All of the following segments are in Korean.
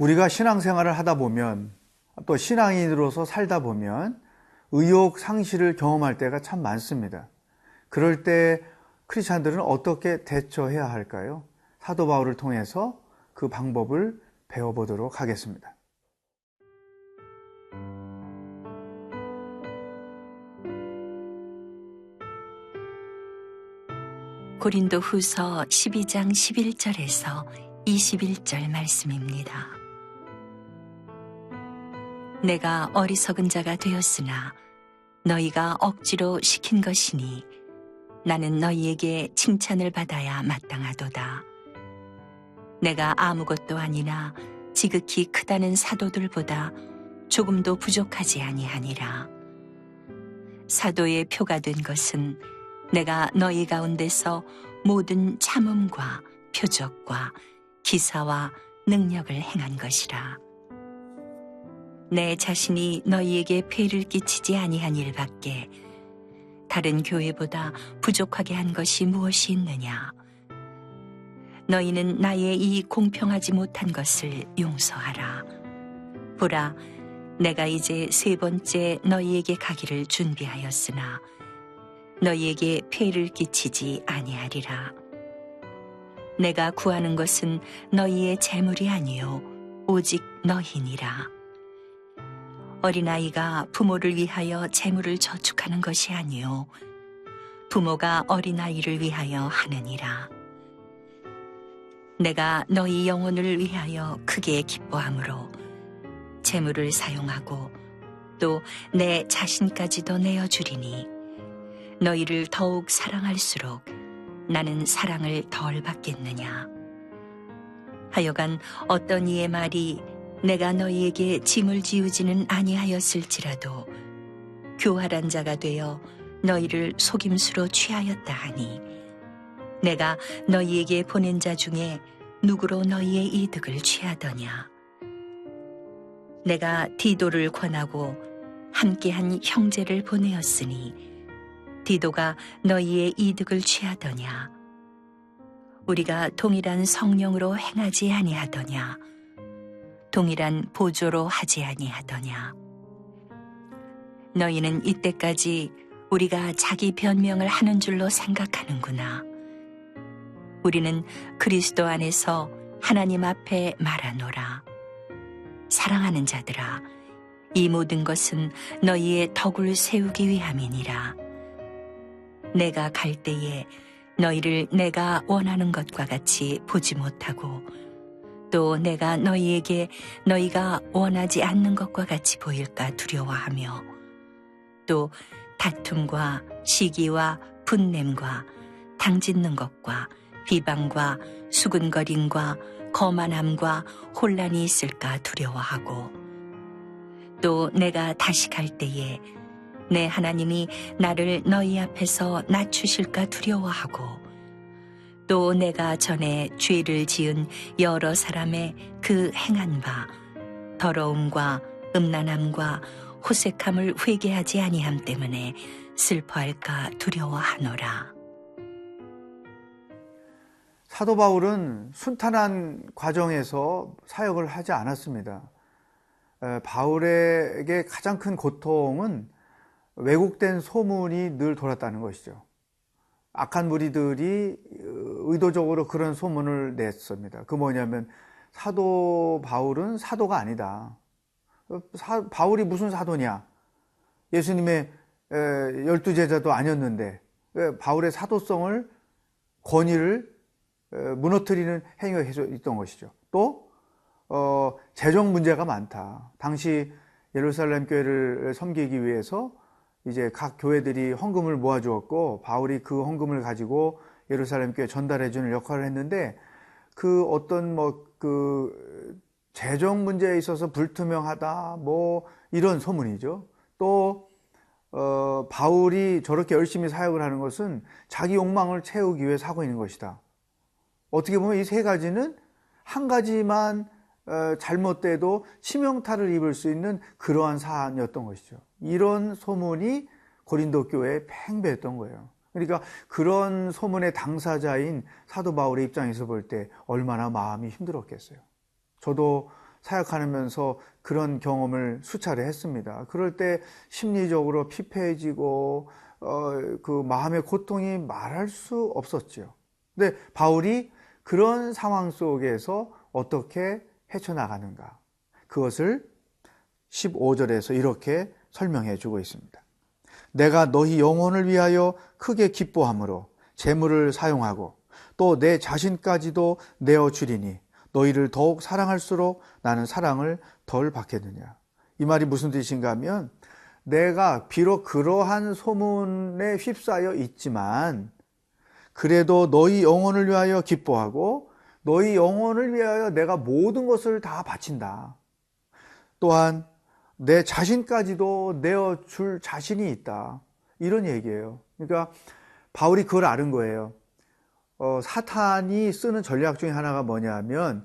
우리가 신앙생활을 하다 보면 또 신앙인으로서 살다 보면 의욕 상실을 경험할 때가 참 많습니다. 그럴 때 크리스찬들은 어떻게 대처해야 할까요? 사도 바울을 통해서 그 방법을 배워보도록 하겠습니다. 고린도후서 12장 11절에서 21절 말씀입니다. 내가 어리석은 자가 되었으나 너희가 억지로 시킨 것이니 나는 너희에게 칭찬을 받아야 마땅하도다. 내가 아무것도 아니나 지극히 크다는 사도들보다 조금도 부족하지 아니하니라. 사도의 표가 된 것은 내가 너희 가운데서 모든 참음과 표적과 기사와 능력을 행한 것이라. 내 자신이 너희에게 폐를 끼치지 아니한 일밖에 다른 교회보다 부족하게 한 것이 무엇이 있느냐? 너희는 나의 이 공평하지 못한 것을 용서하라. 보라, 내가 이제 세 번째 너희에게 가기를 준비하였으나 너희에게 폐를 끼치지 아니하리라. 내가 구하는 것은 너희의 재물이 아니요 오직 너희니라. 어린아이가 부모를 위하여 재물을 저축하는 것이 아니요 부모가 어린아이를 위하여 하느니라. 내가 너희 영혼을 위하여 크게 기뻐함으로 재물을 사용하고 또 내 자신까지도 내어주리니 너희를 더욱 사랑할수록 나는 사랑을 덜 받겠느냐. 하여간 어떤 이의 말이 내가 너희에게 짐을 지우지는 아니하였을지라도 교활한 자가 되어 너희를 속임수로 취하였다 하니 내가 너희에게 보낸 자 중에 누구로 너희의 이득을 취하더냐. 내가 디도를 권하고 함께한 형제를 보내었으니 디도가 너희의 이득을 취하더냐. 우리가 동일한 성령으로 행하지 아니하더냐. 동일한 보조로 하지 아니하더냐. 너희는 이때까지 우리가 자기 변명을 하는 줄로 생각하는구나. 우리는 그리스도 안에서 하나님 앞에 말하노라. 사랑하는 자들아, 이 모든 것은 너희의 덕을 세우기 위함이니라. 내가 갈 때에 너희를 내가 원하는 것과 같이 보지 못하고 또 내가 너희에게 너희가 원하지 않는 것과 같이 보일까 두려워하며 또 다툼과 시기와 분냄과 당짓는 것과 비방과 수근거림과 거만함과 혼란이 있을까 두려워하고 또 내가 다시 갈 때에 내 하나님이 나를 너희 앞에서 낮추실까 두려워하고 또 내가 전에 죄를 지은 여러 사람의 그 행한 바 더러움과 음란함과 호색함을 회개하지 아니함 때문에 슬퍼할까 두려워하노라. 사도 바울은 순탄한 과정에서 사역을 하지 않았습니다. 바울에게 가장 큰 고통은 왜곡된 소문이 늘 돌았다는 것이죠. 악한 무리들이 의도적으로 그런 소문을 냈습니다. 그 뭐냐면 사도 바울은 사도가 아니다. 바울이 무슨 사도냐? 예수님의 12제자도 아니었는데 바울의 사도성을 권위를 무너뜨리는 행위가 계속 있던 것이죠. 또 재정 문제가 많다. 당시 예루살렘 교회를 섬기기 위해서 이제 각 교회들이 헌금을 모아주었고 바울이 그 헌금을 가지고 예루살렘 교회에 전달해주는 역할을 했는데 그 어떤 그 재정 문제에 있어서 불투명하다 뭐 이런 소문이죠. 또 바울이 저렇게 열심히 사역을 하는 것은 자기 욕망을 채우기 위해 하고 있는 것이다. 어떻게 보면 이 세 가지는 한 가지만 잘못돼도 치명타를 입을 수 있는 그러한 사안이었던 것이죠. 이런 소문이 고린도 교회에 팽배했던 거예요. 그러니까 그런 소문의 당사자인 사도 바울의 입장에서 볼 때 얼마나 마음이 힘들었겠어요. 저도 사역하면서 그런 경험을 수차례 했습니다. 그럴 때 심리적으로 피폐해지고 그 마음의 고통이 말할 수 없었죠. 근데 바울이 그런 상황 속에서 어떻게 헤쳐나가는가, 그것을 15절에서 이렇게 설명해 주고 있습니다. 내가 너희 영혼을 위하여 크게 기뻐함으로 재물을 사용하고 또 내 자신까지도 내어주리니 너희를 더욱 사랑할수록 나는 사랑을 덜 받겠느냐. 이 말이 무슨 뜻인가 하면, 내가 비록 그러한 소문에 휩싸여 있지만 그래도 너희 영혼을 위하여 기뻐하고 너희 영혼을 위하여 내가 모든 것을 다 바친다. 또한 내 자신까지도 내어줄 자신이 있다. 이런 얘기예요. 그러니까 바울이 그걸 아는 거예요. 사탄이 쓰는 전략 중에 하나가 뭐냐 하면,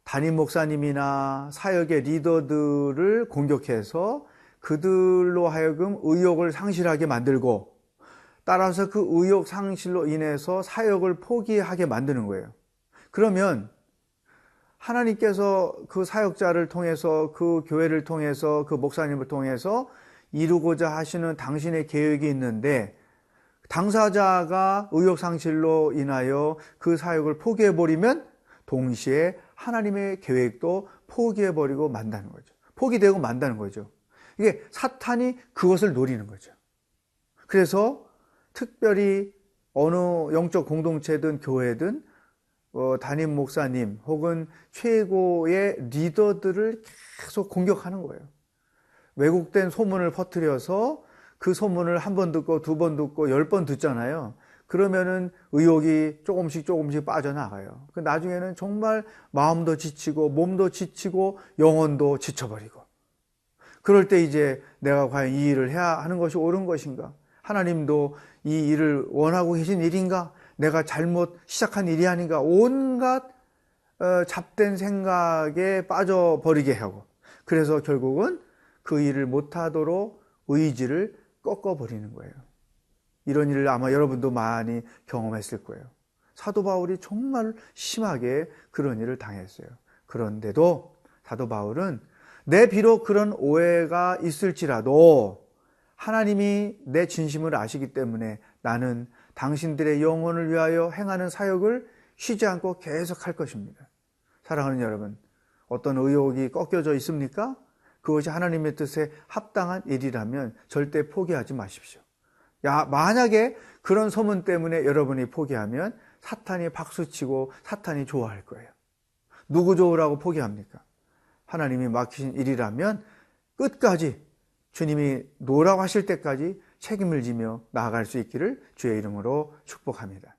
담임 목사님이나 사역의 리더들을 공격해서 그들로 하여금 의욕을 상실하게 만들고, 따라서 그 의욕 상실로 인해서 사역을 포기하게 만드는 거예요. 그러면 하나님께서 그 사역자를 통해서, 그 교회를 통해서, 그 목사님을 통해서 이루고자 하시는 당신의 계획이 있는데, 당사자가 의욕상실로 인하여 그 사역을 포기해버리면 동시에 하나님의 계획도 포기해버리고 만다는 거죠. 포기되고 만다는 거죠. 이게 사탄이 그것을 노리는 거죠. 그래서 특별히 어느 영적 공동체든 교회든 담임 목사님 혹은 최고의 리더들을 계속 공격하는 거예요. 왜곡된 소문을 퍼뜨려서 그 소문을 한 번 듣고 두 번 듣고 10번 듣잖아요. 그러면은 의욕이 조금씩 빠져나가요. 나중에는 정말 마음도 지치고 몸도 지치고 영혼도 지쳐버리고, 그럴 때 이제 내가 과연 이 일을 해야 하는 것이 옳은 것인가? 하나님도 이 일을 원하고 계신 일인가? 내가 잘못 시작한 일이 아닌가? 온갖 잡된 생각에 빠져버리게 하고, 그래서 결국은 그 일을 못하도록 의지를 꺾어버리는 거예요. 이런 일을 아마 여러분도 많이 경험했을 거예요. 사도 바울이 정말 심하게 그런 일을 당했어요. 그런데도 사도 바울은 내 비록 그런 오해가 있을지라도 하나님이 내 진심을 아시기 때문에 나는 당신들의 영혼을 위하여 행하는 사역을 쉬지 않고 계속할 것입니다. 사랑하는 여러분, 어떤 의욕이 꺾여져 있습니까? 그것이 하나님의 뜻에 합당한 일이라면 절대 포기하지 마십시오. 만약에 그런 소문 때문에 여러분이 포기하면 사탄이 박수치고 사탄이 좋아할 거예요. 누구 좋으라고 포기합니까? 하나님이 맡기신 일이라면 끝까지 주님이 노라고 하실 때까지 책임을 지며 나아갈 수 있기를 주의 이름으로 축복합니다.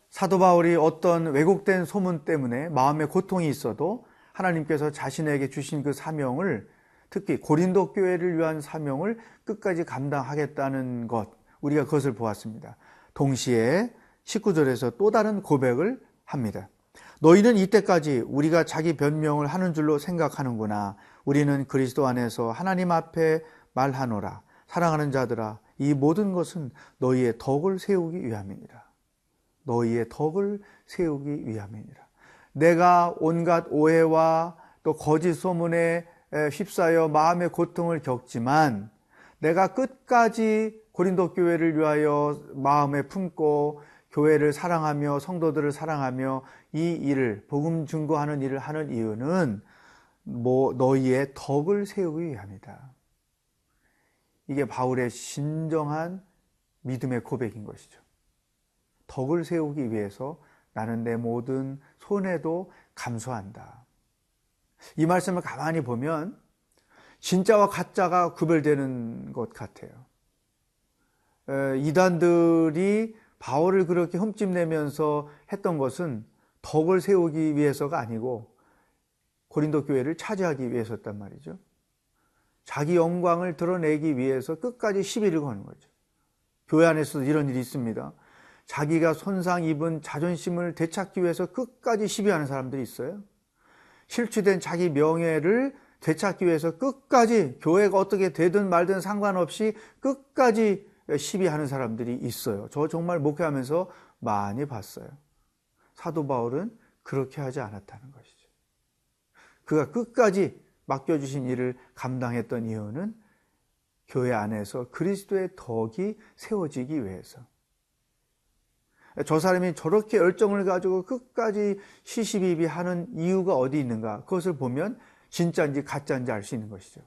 사도 바울이 어떤 왜곡된 소문 때문에 마음의 고통이 있어도 하나님께서 자신에게 주신 그 사명을, 특히 고린도 교회를 위한 사명을 끝까지 감당하겠다는 것, 우리가 그것을 보았습니다. 동시에 19절에서 또 다른 고백을 합니다. 너희는 이때까지 우리가 자기 변명을 하는 줄로 생각하는구나. 우리는 그리스도 안에서 하나님 앞에 말하노라. 사랑하는 자들아, 이 모든 것은 너희의 덕을 세우기 위함이니라. 너희의 덕을 세우기 위함이니라. 내가 온갖 오해와 또 거짓 소문에 휩싸여 마음의 고통을 겪지만 내가 끝까지 고린도 교회를 위하여 마음에 품고 교회를 사랑하며 성도들을 사랑하며 이 일을, 복음 증거하는 일을 하는 이유는 너희의 덕을 세우기 위함이다. 이게 바울의 진정한 믿음의 고백인 것이죠. 덕을 세우기 위해서 나는 내 모든 손해도 감수한다. 이 말씀을 가만히 보면 진짜와 가짜가 구별되는 것 같아요. 이단들이 바울을 그렇게 흠집내면서 했던 것은 덕을 세우기 위해서가 아니고 고린도 교회를 차지하기 위해서였단 말이죠. 자기 영광을 드러내기 위해서 끝까지 시비를 거는 거죠. 교회 안에서도 이런 일이 있습니다. 자기가 손상 입은 자존심을 되찾기 위해서 끝까지 시비하는 사람들이 있어요. 실추된 자기 명예를 되찾기 위해서 끝까지 교회가 어떻게 되든 말든 상관없이 끝까지 시비하는 사람들이 있어요. 저 정말 목회하면서 많이 봤어요. 사도 바울은 그렇게 하지 않았다는 것이죠. 그가 끝까지 맡겨주신 일을 감당했던 이유는 교회 안에서 그리스도의 덕이 세워지기 위해서. 저 사람이 저렇게 열정을 가지고 끝까지 시시비비하는 이유가 어디 있는가? 그것을 보면 진짜인지 가짜인지 알 수 있는 것이죠.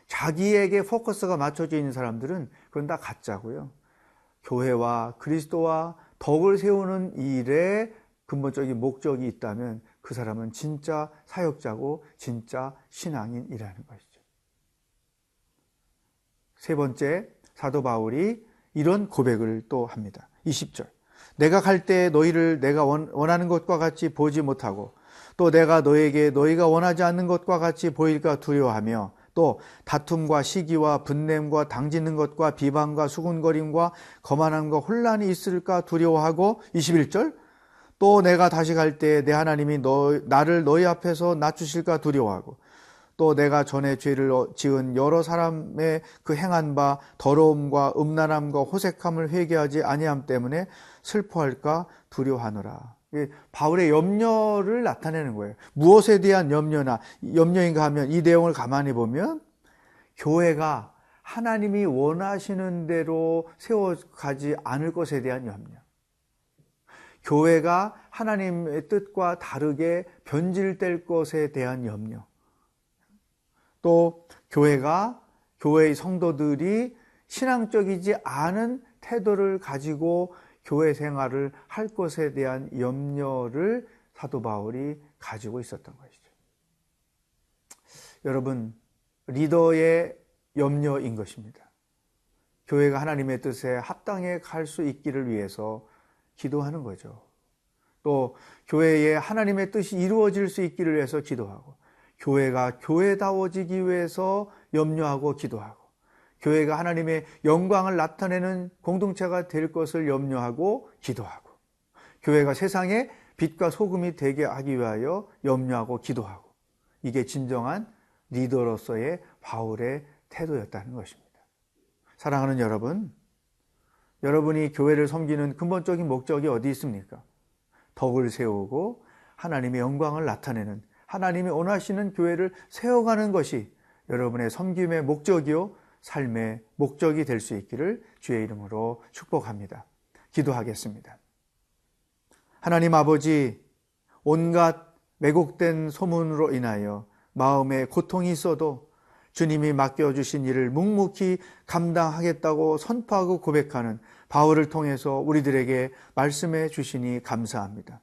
자기에게 포커스가 맞춰져 있는 사람들은 그건 다 가짜고요. 교회와 그리스도와 덕을 세우는 일에 근본적인 목적이 있다면 그 사람은 진짜 사역자고 진짜 신앙인이라는 것이죠. 세 번째, 사도 바울이 이런 고백을 또 합니다. 20절. 내가 갈 때 너희를 내가 원하는 것과 같이 보지 못하고 또 내가 너에게 너희가 원하지 않는 것과 같이 보일까 두려워하며 또 다툼과 시기와 분냄과 당짓는 것과 비방과 수군거림과 거만함과 혼란이 있을까 두려워하고 21절. 또 내가 다시 갈 때 내 하나님이 나를 너희 앞에서 낮추실까 두려워하고 또 내가 전에 죄를 지은 여러 사람의 그 행한 바 더러움과 음란함과 호색함을 회개하지 아니함 때문에 슬퍼할까 두려워하노라. 바울의 염려를 나타내는 거예요. 무엇에 대한 염려인가 하면 이 내용을 가만히 보면 교회가 하나님이 원하시는 대로 세워가지 않을 것에 대한 염려, 교회가 하나님의 뜻과 다르게 변질될 것에 대한 염려, 또 교회의 성도들이 신앙적이지 않은 태도를 가지고 교회 생활을 할 것에 대한 염려를 사도 바울이 가지고 있었던 것이죠. 여러분, 리더의 염려인 것입니다. 교회가 하나님의 뜻에 합당해 갈 수 있기를 위해서 기도하는 거죠. 또 교회에 하나님의 뜻이 이루어질 수 있기를 위해서 기도하고, 교회가 교회다워지기 위해서 염려하고 기도하고, 교회가 하나님의 영광을 나타내는 공동체가 될 것을 염려하고 기도하고, 교회가 세상에 빛과 소금이 되게 하기 위하여 염려하고 기도하고, 이게 진정한 리더로서의 바울의 태도였다는 것입니다. 사랑하는 여러분, 여러분이 교회를 섬기는 근본적인 목적이 어디 있습니까? 덕을 세우고 하나님의 영광을 나타내는, 하나님이 원하시는 교회를 세워가는 것이 여러분의 섬김의 목적이요 삶의 목적이 될 수 있기를 주의 이름으로 축복합니다. 기도하겠습니다. 하나님 아버지, 온갖 왜곡된 소문으로 인하여 마음에 고통이 있어도 주님이 맡겨주신 일을 묵묵히 감당하겠다고 선포하고 고백하는 바울을 통해서 우리들에게 말씀해 주시니 감사합니다.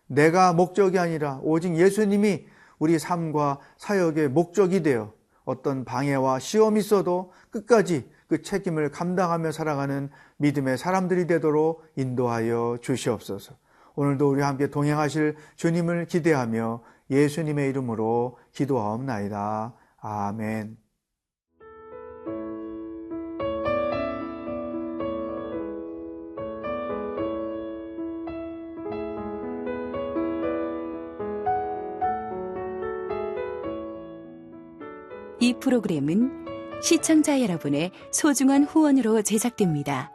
내가 목적이 아니라 오직 예수님이 우리 삶과 사역의 목적이 되어 어떤 방해와 시험이 있어도 끝까지 그 책임을 감당하며 살아가는 믿음의 사람들이 되도록 인도하여 주시옵소서. 오늘도 우리와 함께 동행하실 주님을 기대하며 예수님의 이름으로 기도하옵나이다. 아멘. 이 프로그램은 시청자 여러분의 소중한 후원으로 제작됩니다.